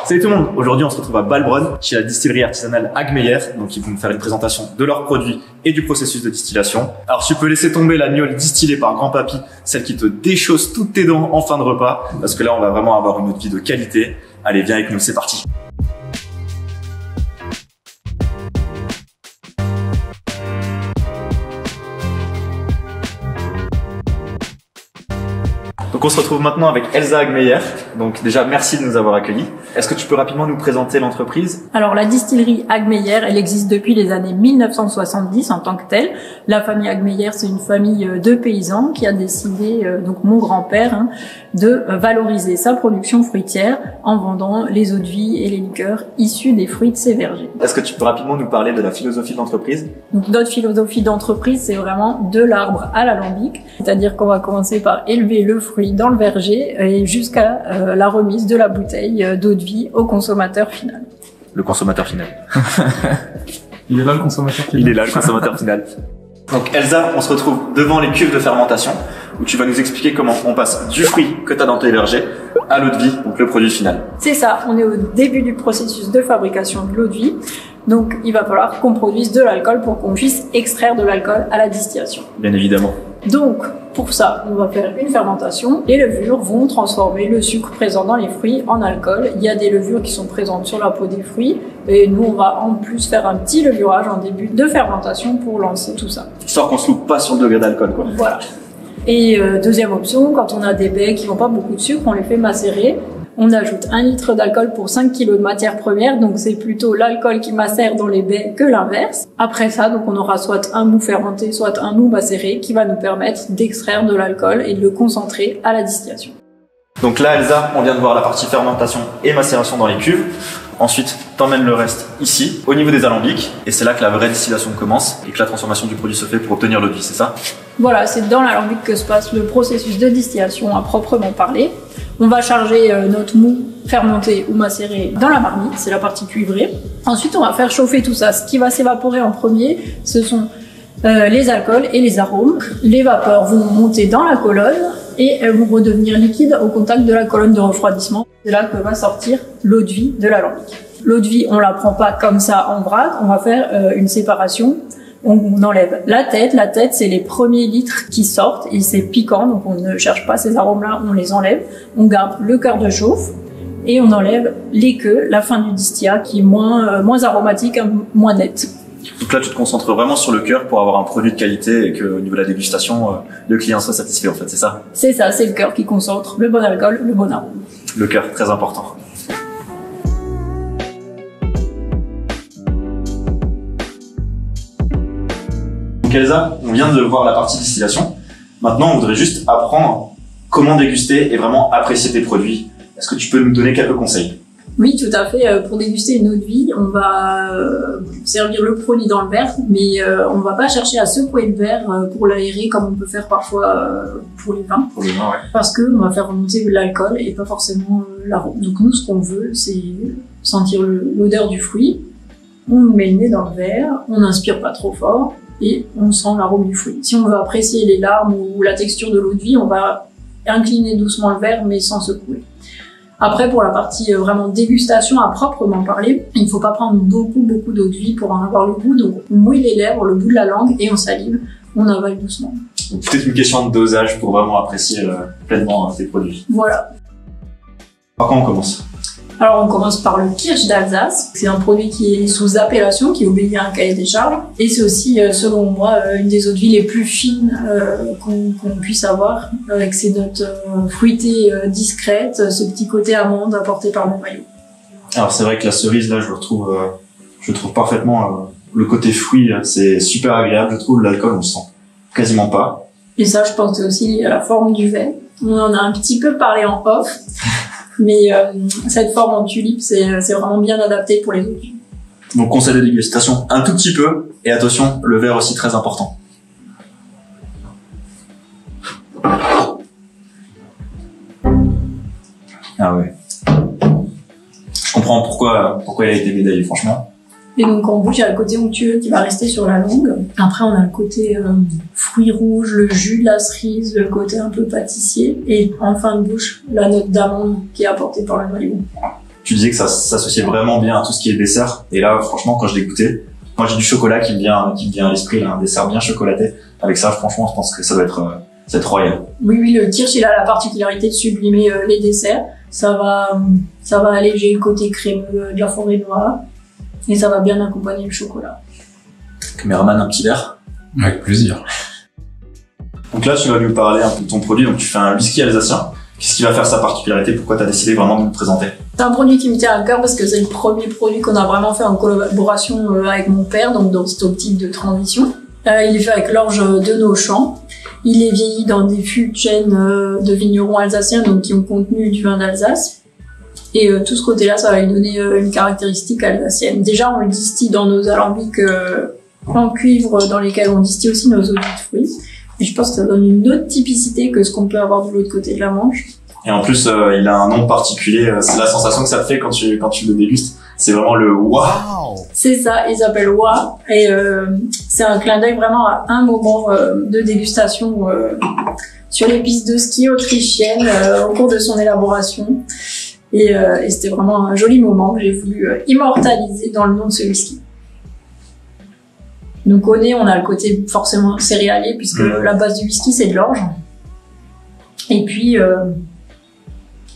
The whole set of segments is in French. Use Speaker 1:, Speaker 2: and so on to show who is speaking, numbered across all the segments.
Speaker 1: Salut tout le monde, aujourd'hui on se retrouve à Balbronn chez la distillerie artisanale Hagmeyer, donc ils vont nous faire une présentation de leurs produits et du processus de distillation. Alors tu peux laisser tomber la gnôle distillée par grand-papy, celle qui te déchausse toutes tes dents en fin de repas, parce que là on va vraiment avoir une eau de vie de qualité. Allez, viens avec nous, c'est parti. Donc on se retrouve maintenant avec Elsa Hagmeyer. Donc déjà, merci de nous avoir accueillis. Est-ce que tu peux rapidement nous présenter l'entreprise?
Speaker 2: Alors la distillerie Hagmeyer, elle existe depuis les années 1970 en tant que telle. La famille Hagmeyer, c'est une famille de paysans qui a décidé, donc mon grand-père, de valoriser sa production fruitière en vendant les eaux de vie et les liqueurs issues des fruits de ses vergers.
Speaker 1: Est-ce que tu peux rapidement nous parler de la philosophie de l'entreprise?
Speaker 2: Donc notre philosophie d'entreprise, c'est vraiment de l'arbre à l'alambic, c'est-à-dire qu'on va commencer par élever le fruit dans le verger et jusqu'à la remise de la bouteille d'eau de vie au consommateur final.
Speaker 1: Le consommateur final.
Speaker 3: Il est là le consommateur final.
Speaker 1: Il est là le consommateur final. Donc Elsa, on se retrouve devant les cuves de fermentation où tu vas nous expliquer comment on passe du fruit que tu as dans tes vergers à l'eau de vie, donc le produit final.
Speaker 2: C'est ça, on est au début du processus de fabrication de l'eau de vie. Donc il va falloir qu'on produise de l'alcool pour qu'on puisse extraire de l'alcool à la distillation.
Speaker 1: Bien évidemment.
Speaker 2: Donc pour ça, on va faire une fermentation. Les levures vont transformer le sucre présent dans les fruits en alcool. Il y a des levures qui sont présentes sur la peau des fruits et nous on va en plus faire un petit levurage en début de fermentation pour lancer tout ça.
Speaker 1: Histoire qu'on se loupe pas sur le degré d'alcool, quoi.
Speaker 2: Voilà. Et deuxième option, quand on a des baies qui n'ont pas beaucoup de sucre, on les fait macérer. On ajoute 1 litre d'alcool pour 5 kg de matière première, donc c'est plutôt l'alcool qui macère dans les baies que l'inverse. Après ça, donc on aura soit un mou fermenté, soit un mou macéré qui va nous permettre d'extraire de l'alcool et de le concentrer à la distillation.
Speaker 1: Donc là, Elsa, on vient de voir la partie fermentation et macération dans les cuves. Ensuite, t'emmènes le reste ici, au niveau des alambics, et c'est là que la vraie distillation commence et que la transformation du produit se fait pour obtenir l'eau de vie, c'est ça?
Speaker 2: Voilà, c'est dans l'alambic que se passe le processus de distillation à proprement parler. On va charger notre mou fermenté ou macéré dans la marmite, c'est la partie cuivrée. Ensuite, on va faire chauffer tout ça. Ce qui va s'évaporer en premier, ce sont les alcools et les arômes. Les vapeurs vont monter dans la colonne et elles vont redevenir liquides au contact de la colonne de refroidissement. C'est là que va sortir l'eau de vie de l'alambic. L'eau de vie, on la prend pas comme ça en vrac, on va faire une séparation. On enlève la tête. La tête, c'est les premiers litres qui sortent et c'est piquant, donc on ne cherche pas ces arômes-là, on les enlève. On garde le cœur de chauffe et on enlève les queues, la fin du distillat qui est moins aromatique, moins net.
Speaker 1: Donc là, tu te concentres vraiment sur le cœur pour avoir un produit de qualité et qu'au niveau de la dégustation, le client soit satisfait, en fait, c'est ça?
Speaker 2: C'est ça, c'est le cœur qui concentre le bon alcool, le bon arôme.
Speaker 1: Le cœur, très important. Donc Elsa, on vient de voir la partie distillation. Maintenant, on voudrait juste apprendre comment déguster et vraiment apprécier tes produits. Est-ce que tu peux nous donner quelques conseils?
Speaker 2: Oui, tout à fait. Pour déguster une eau de vie, on va servir le produit dans le verre, mais on va pas chercher à secouer le verre pour l'aérer comme on peut faire parfois pour les vins.
Speaker 1: Pour le vin, ouais.
Speaker 2: Parce que on va faire remonter l'alcool et pas forcément l'arôme. Donc nous, ce qu'on veut, c'est sentir l'odeur du fruit. On met le nez dans le verre, on n'inspire pas trop fort et on sent l'arôme du fruit. Si on veut apprécier les larmes ou la texture de l'eau de vie, on va incliner doucement le verre mais sans secouer. Après, pour la partie vraiment dégustation à proprement parler, il ne faut pas prendre beaucoup d'eau de vie pour en avoir le goût. Donc, on mouille les lèvres, le bout de la langue et on salive, on avale doucement.
Speaker 1: Donc, peut-être une question de dosage pour vraiment apprécier pleinement tes produits.
Speaker 2: Voilà.
Speaker 1: Par quoi on commence?
Speaker 2: Alors, on commence par le Kirsch d'Alsace. C'est un produit qui est sous appellation, qui obéit à un cahier des charges. Et c'est aussi, selon moi, une des eaux de vie les plus fines qu'on puisse avoir, avec ses notes fruitées discrètes, ce petit côté amande apporté par le maillot.
Speaker 1: Alors, c'est vrai que la cerise, là, je trouve parfaitement le côté fruit, c'est super agréable. Je trouve l'alcool, on le sent quasiment pas.
Speaker 2: Et ça, je pense aussi lié à la forme du verre. On en a un petit peu parlé en off. Mais cette forme en tulipe, c'est vraiment bien adapté pour les eaux de vie.
Speaker 1: Donc conseil de dégustation un tout petit peu, et attention, le verre aussi très important. Ah ouais. Je comprends pourquoi il a été médaillé, franchement.
Speaker 2: Et donc en bouche, il y a le côté onctueux qui va rester sur la langue. Après, on a le côté fruits rouges, le jus de la cerise, le côté un peu pâtissier. Et en fin de bouche, la note d'amande qui est apportée par le noyau.
Speaker 1: tu disais que ça s'associait vraiment bien à tout ce qui est dessert. Et là, franchement, quand je l'ai goûté, moi j'ai du chocolat qui me vient à l'esprit, là, un dessert bien chocolaté. Avec ça, franchement, je pense que ça doit être royal.
Speaker 2: Oui, le kirsch, il a la particularité de sublimer les desserts. Ça va alléger le côté crémeux de la forêt noire et ça va bien accompagner le chocolat.
Speaker 1: Caméraman, un petit verre.
Speaker 3: Avec plaisir.
Speaker 1: Donc là, tu vas nous parler un peu de ton produit. Donc tu fais un whisky alsacien. Qu'est-ce qui va faire sa particularité? Pourquoi tu as décidé vraiment de nous le présenter?
Speaker 2: C'est un produit qui me tient à cœur parce que c'est le premier produit qu'on a vraiment fait en collaboration avec mon père, donc dans cette optique de transition. Il est fait avec l'orge de nos champs. Il est vieilli dans des fûts de chêne de vignerons alsaciens, donc qui ont contenu du vin d'Alsace. Et tout ce côté-là, ça va lui donner une caractéristique alsacienne. Déjà, on le distille dans nos alambics en cuivre, dans lesquels on distille aussi nos eaux de fruits. Et je pense que ça donne une autre typicité que ce qu'on peut avoir de l'autre côté de la Manche.
Speaker 1: Et en plus, il a un nom particulier. C'est la sensation que ça te fait quand tu le dégustes. C'est vraiment le waouh.
Speaker 2: C'est ça, il s'appelle Wa. Et c'est un clin d'œil vraiment à un moment de dégustation sur les pistes de ski autrichiennes au cours de son élaboration. Et c'était vraiment un joli moment que j'ai voulu immortaliser dans le nom de ce whisky. Donc au nez, on a le côté forcément céréalier puisque la base du whisky c'est de l'orge. Et puis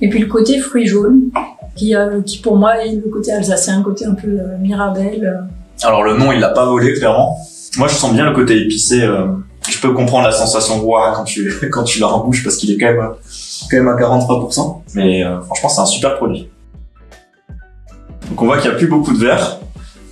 Speaker 2: le côté fruits jaunes qui pour moi est le côté alsacien, le côté un peu Mirabelle. Alors
Speaker 1: le nom, il l'a pas volé clairement. Moi, je sens bien le côté épicé. Je peux comprendre la sensation de wa quand tu l'as en bouche parce qu'il est quand même à 43%. Mais franchement, c'est un super produit. Donc on voit qu'il y a plus beaucoup de verres.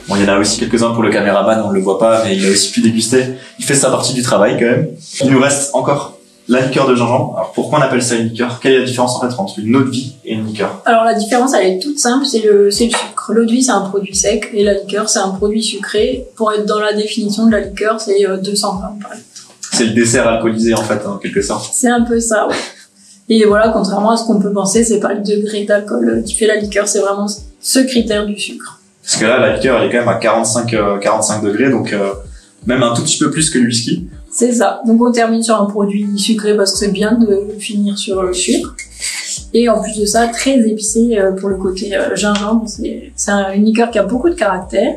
Speaker 1: Bon, il y en a aussi quelques-uns pour le caméraman, on le voit pas, mais il a aussi pu déguster. Il fait sa partie du travail quand même. Il nous reste encore la liqueur de gingembre. Alors pourquoi on appelle ça une liqueur? Quelle est la différence en fait entre une eau de vie et une liqueur? Alors la différence, elle est toute simple, c'est le sucre. L'eau de vie, c'est un produit sec et la liqueur, c'est un produit sucré. Pour être dans la définition de la liqueur, c'est 200 grammes par litre. C'est le dessert alcoolisé en fait, en quelque sorte. C'est un peu ça, ouais. Et voilà, contrairement à ce qu'on peut penser, c'est pas le degré d'alcool qui fait la liqueur, c'est vraiment ce critère du sucre. Parce que là, la liqueur, elle est quand même à 45 degrés, donc même un tout petit peu plus que le whisky. C'est ça. Donc on termine sur un produit sucré parce que c'est bien de finir sur le sucre. Et en plus de ça, très épicé pour le côté gingembre. C'est une liqueur qui a beaucoup de caractère,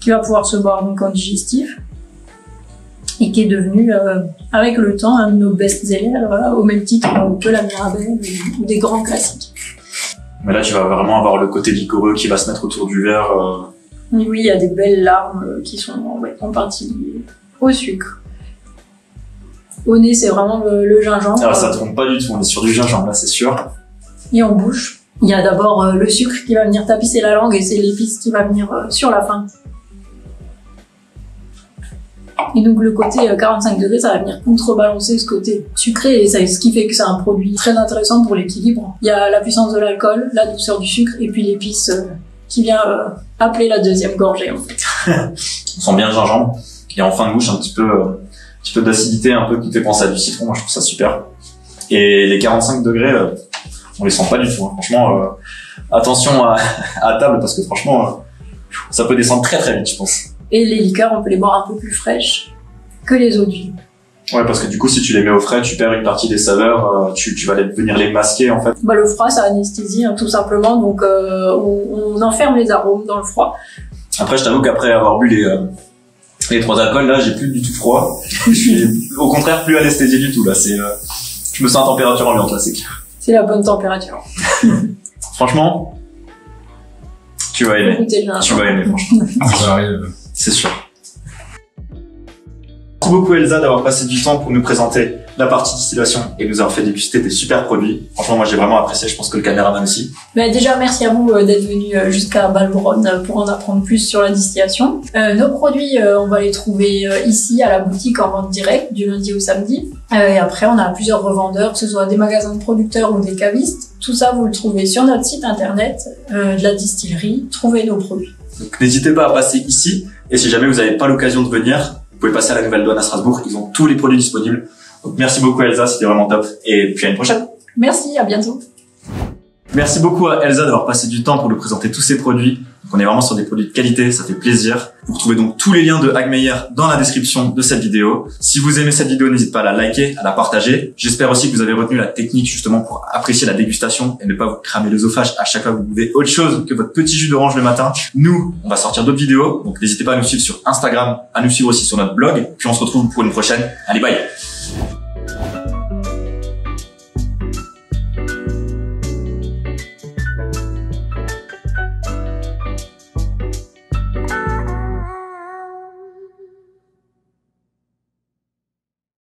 Speaker 1: qui va pouvoir se boire donc en digestif et qui est devenu, avec le temps, un de nos best-sellers, au même titre que la Mirabelle ou des grands classiques. Mais là, tu vas vraiment avoir le côté liquoreux qui va se mettre autour du verre. Oui, il y a des belles larmes qui sont en partie liées au sucre. Au nez, c'est vraiment le gingembre. Alors, ça trompe pas du tout, on est sur du gingembre, là, c'est sûr. Et en bouche, il y a d'abord le sucre qui va venir tapisser la langue et c'est l'épice qui va venir sur la fin. Et donc le côté 45 degrés, ça va venir contrebalancer ce côté sucré et ce qui fait que c'est un produit très intéressant pour l'équilibre. Il y a la puissance de l'alcool, la douceur du sucre et puis l'épice qui vient appeler la deuxième gorgée en fait. On sent bien le gingembre. Il y a en fin de bouche un petit peu d'acidité, un peu qui fait penser à du citron. Moi je trouve ça super. Et les 45 degrés, on les sent pas du tout. Hein. Franchement, attention à table parce que franchement, ça peut descendre très très vite je pense. Et les liqueurs, on peut les boire un peu plus fraîches que les eaux de vie. Ouais, parce que du coup, si tu les mets au frais, tu perds une partie des saveurs, tu vas venir les masquer, en fait. Bah, le froid, ça anesthésie, hein, tout simplement, donc on enferme les arômes dans le froid. Après, je t'avoue qu'après avoir bu les 3 alcools, là, j'ai plus du tout froid. Je suis, au contraire, plus anesthésié du tout, là. Je me sens à température ambiante, là, c'est clair. C'est la bonne température. Franchement, tu vas aimer. Tu vas aimer, franchement.
Speaker 3: Ça arrive.
Speaker 1: C'est sûr. Merci beaucoup Elsa d'avoir passé du temps pour nous présenter la partie distillation et nous avoir fait déguster des super produits. Franchement, moi j'ai vraiment apprécié, je pense que le caméraman aussi. Mais déjà, merci à vous d'être venu jusqu'à Balbronn pour en apprendre plus sur la distillation. Nos produits, on va les trouver ici à la boutique en vente directe du lundi au samedi. Et après, on a plusieurs revendeurs, que ce soit des magasins de producteurs ou des cavistes. Tout ça, vous le trouvez sur notre site internet de la distillerie. Trouvez nos produits. Donc n'hésitez pas à passer ici. Et si jamais vous n'avez pas l'occasion de venir, vous pouvez passer à la Nouvelle Douane à Strasbourg. Ils ont tous les produits disponibles. Donc merci beaucoup Elsa, c'était vraiment top. Et puis à une prochaine. Merci, à bientôt. Merci beaucoup à Elsa d'avoir passé du temps pour nous présenter tous ces produits. Donc, on est vraiment sur des produits de qualité, ça fait plaisir. Vous retrouvez donc tous les liens de Agmeyer dans la description de cette vidéo. Si vous aimez cette vidéo, n'hésitez pas à la liker, à la partager. J'espère aussi que vous avez retenu la technique justement pour apprécier la dégustation et ne pas vous cramer l'œsophage à chaque fois que vous buvez autre chose que votre petit jus d'orange le matin. Nous, on va sortir d'autres vidéos, donc n'hésitez pas à nous suivre sur Instagram, à nous suivre aussi sur notre blog. Puis on se retrouve pour une prochaine. Allez, bye!